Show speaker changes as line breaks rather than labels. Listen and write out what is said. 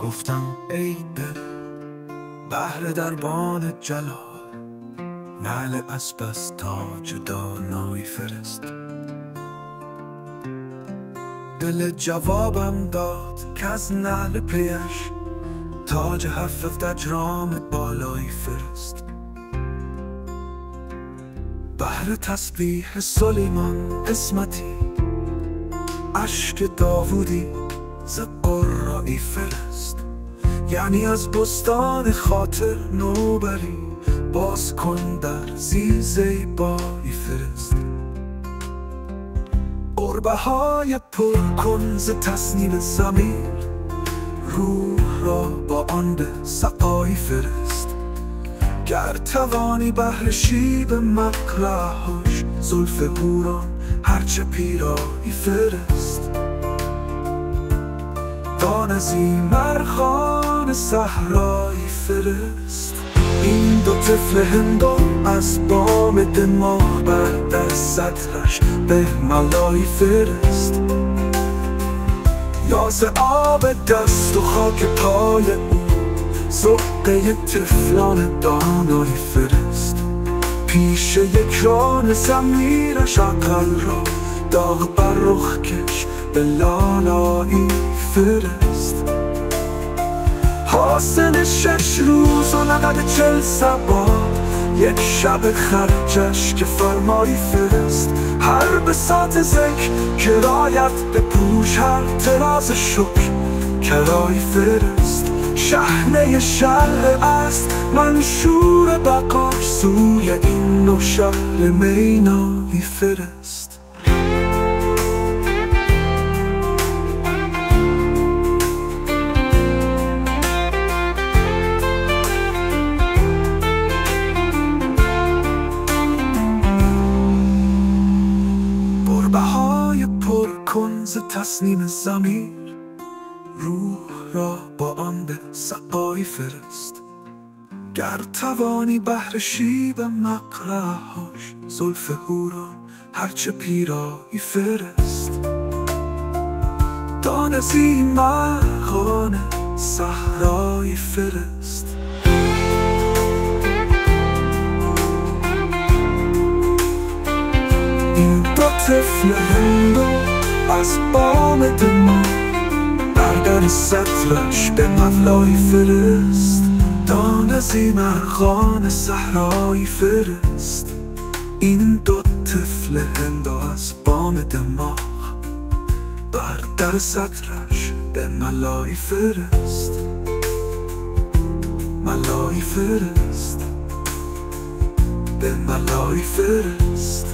گفتم ای دل بهر دربان جلال، نعل اسب از تاج دانایی فرست. دل جوابم داد که از نعل پیش تاج 7 جرام بالایی فرست. بهر تسبیح سلیمان قسمتی، اشک داوودی ز قرایی فرست. یعنی از بستان خاطر نوبری، باز کن در زیبایی فرست. قربه های پر کن ز تصنیم ضمیر، روح را با آن به سقایی فرست. گر توانی بهر شیب مقرعهاش، زلف حوران هرچه پیرایی فرست. دان از این مرغان صحرایی فرست. این دو طفل هندو از بام دماغ بر در سطرش به ملایی فرست. یا ز آب دست و خاک پای او، زقه طفلان دانایی فرست. پیش یک ران ضمیرش عقل را، داغ بر رخ کش به لالایی فرست. حاصل 6 روز و نقد 40 صباح، یک شب خرجش که فرمایی فرست. هر بساط ذکر کرایت بپوش، هر طراز شکر کرایی فرست. شحنه شرع است منشور بقاش، سوی این نو شهر مینایی فرست. قربه‌های پر کن ز تصنیم ضمیر، روح را با آن به سقایی فرست. گر توانی بهر شیب مقرعهاش، زلف حوران هرچه پیرایی فرست. دان از این مرغان صحرایی فرست. این دو طفل هندو از بام دماغ بر در سطرش به مولایی فرست. دان از این مرغان صحرایی فرست. این دو طفل هندو از بام دماغ بر در سطرش به ملایی فرست. ملایی فرست، به ملایی فرست.